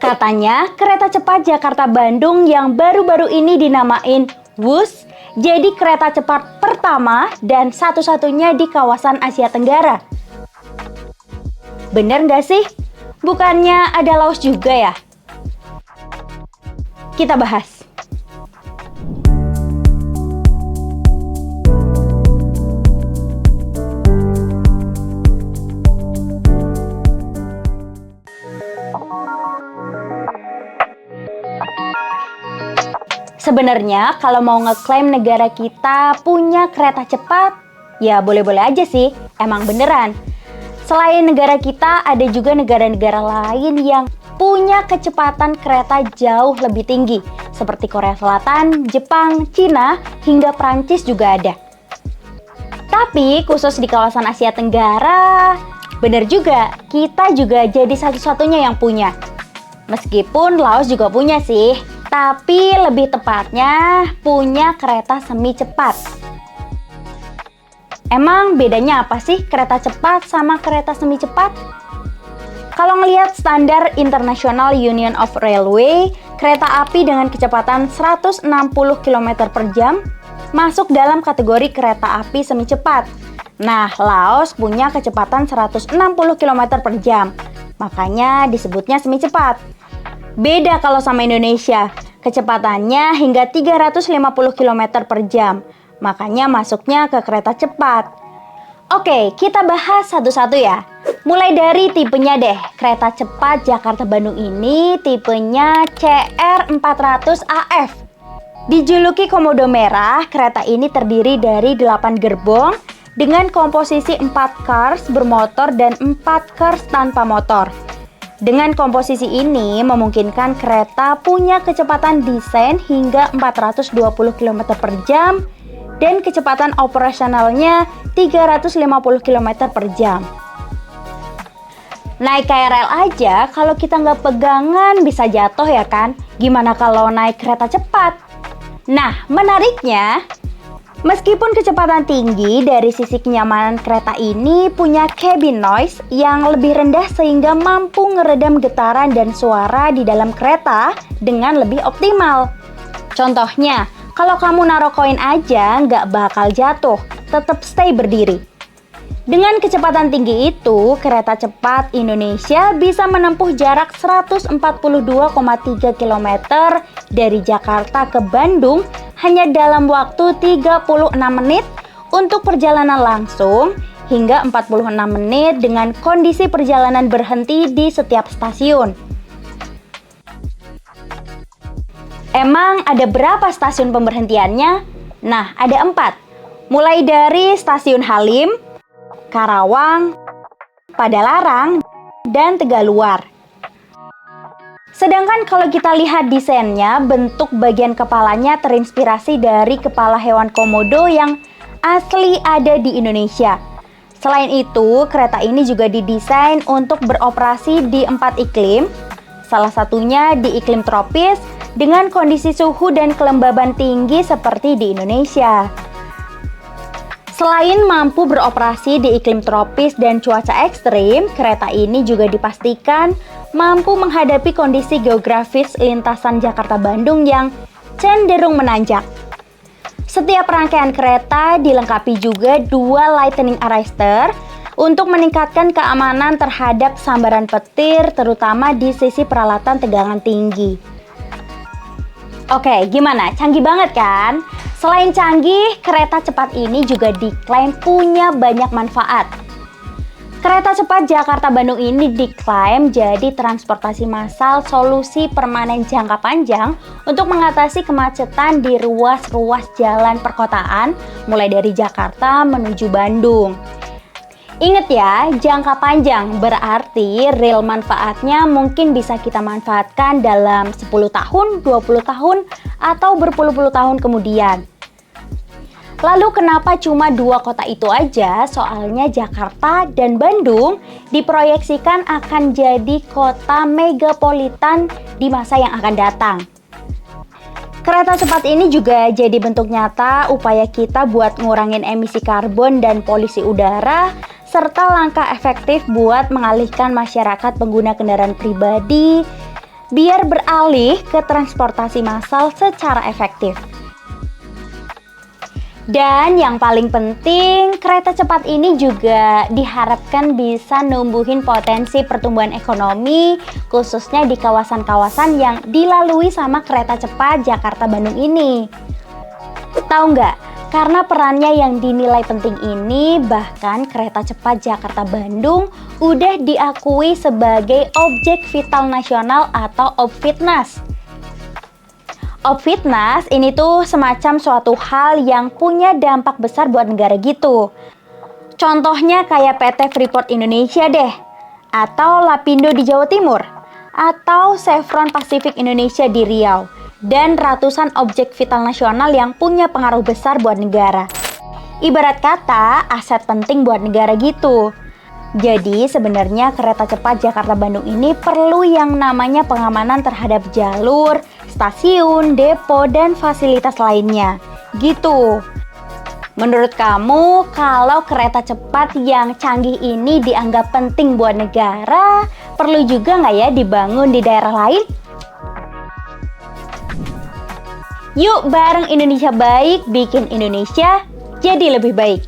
Katanya kereta cepat Jakarta-Bandung yang baru-baru ini dinamain WUS jadi kereta cepat pertama dan satu-satunya di kawasan Asia Tenggara. Bener nggak sih? Bukannya ada Laos juga ya? Kita bahas. Sebenarnya kalau mau ngeklaim negara kita punya kereta cepat, ya boleh-boleh aja sih, emang beneran. Selain negara kita, ada juga negara-negara lain yang punya kecepatan kereta jauh lebih tinggi, seperti Korea Selatan, Jepang, Cina, hingga Prancis juga ada. Tapi khusus di kawasan Asia Tenggara, bener juga, kita juga jadi satu-satunya yang punya. Meskipun Laos juga punya sih, tapi lebih tepatnya punya kereta semi cepat. Emang bedanya apa sih kereta cepat sama kereta semi cepat? Kalau ngelihat standar International Union of Railway, kereta api dengan kecepatan 160 km per jam masuk dalam kategori kereta api semi cepat. Nah, Laos punya kecepatan 160 km per jam, makanya disebutnya semi cepat. Beda kalau sama Indonesia, kecepatannya hingga 350 km per jam, makanya masuknya ke kereta cepat. Oke, kita bahas satu-satu ya. Mulai dari tipenya deh, kereta cepat Jakarta-Bandung ini tipenya CR400AF. Dijuluki Komodo Merah, kereta ini terdiri dari 8 gerbong dengan komposisi 4 cars bermotor dan 4 cars tanpa motor. Dengan komposisi ini memungkinkan kereta punya kecepatan desain hingga 420 km per jam dan kecepatan operasionalnya 350 km per jam. Naik KRL aja kalau kita nggak pegangan bisa jatuh ya kan? Gimana kalau naik kereta cepat? Nah, menariknya, meskipun kecepatan tinggi, dari sisi kenyamanan kereta ini punya cabin noise yang lebih rendah sehingga mampu ngeredam getaran dan suara di dalam kereta dengan lebih optimal. Contohnya, kalau kamu naruh koin aja nggak bakal jatuh, tetap stay berdiri. Dengan kecepatan tinggi itu, kereta cepat Indonesia bisa menempuh jarak 142,3 km dari Jakarta ke Bandung hanya dalam waktu 36 menit untuk perjalanan langsung hingga 46 menit dengan kondisi perjalanan berhenti di setiap stasiun. Emang ada berapa stasiun pemberhentiannya? Nah, ada 4. Mulai dari Stasiun Halim, Karawang, Padalarang, dan Tegaluar. Sedangkan kalau kita lihat desainnya, bentuk bagian kepalanya terinspirasi dari kepala hewan komodo yang asli ada di Indonesia. Selain itu, kereta ini juga didesain untuk beroperasi di 4 iklim, salah satunya di iklim tropis dengan kondisi suhu dan kelembaban tinggi seperti di Indonesia. Selain mampu beroperasi di iklim tropis dan cuaca ekstrim, kereta ini juga dipastikan mampu menghadapi kondisi geografis lintasan Jakarta-Bandung yang cenderung menanjak. Setiap rangkaian kereta dilengkapi juga 2 lightning arrester untuk meningkatkan keamanan terhadap sambaran petir, terutama di sisi peralatan tegangan tinggi. Oke, gimana? Canggih banget kan? Selain canggih, kereta cepat ini juga diklaim punya banyak manfaat. Kereta cepat Jakarta-Bandung ini diklaim jadi transportasi massal solusi permanen jangka panjang untuk mengatasi kemacetan di ruas-ruas jalan perkotaan mulai dari Jakarta menuju Bandung. Ingat ya, jangka panjang berarti real manfaatnya mungkin bisa kita manfaatkan dalam 10 tahun, 20 tahun, atau berpuluh-puluh tahun kemudian. Lalu kenapa cuma 2 kota itu aja? Soalnya Jakarta dan Bandung diproyeksikan akan jadi kota megapolitan di masa yang akan datang. Kereta cepat ini juga jadi bentuk nyata upaya kita buat ngurangin emisi karbon dan polusi udara, serta langkah efektif buat mengalihkan masyarakat pengguna kendaraan pribadi biar beralih ke transportasi massal secara efektif. Dan yang paling penting, kereta cepat ini juga diharapkan bisa numbuhin potensi pertumbuhan ekonomi, khususnya di kawasan-kawasan yang dilalui sama kereta cepat Jakarta-Bandung ini. Tahu nggak? Karena perannya yang dinilai penting ini, bahkan kereta cepat Jakarta-Bandung udah diakui sebagai objek vital nasional atau Obvitnas. Obvitnas ini tuh semacam suatu hal yang punya dampak besar buat negara gitu. Contohnya kayak PT Freeport Indonesia deh, atau Lapindo di Jawa Timur, atau Chevron Pacific Indonesia di Riau, dan ratusan objek vital nasional yang punya pengaruh besar buat negara. Ibarat kata, aset penting buat negara gitu. Jadi sebenarnya kereta cepat Jakarta-Bandung ini perlu yang namanya pengamanan terhadap jalur, stasiun, depo, dan fasilitas lainnya. Gitu. Menurut kamu, kalau kereta cepat yang canggih ini dianggap penting buat negara, perlu juga nggak ya dibangun di daerah lain? Yuk bareng Indonesia Baik, bikin Indonesia jadi lebih baik.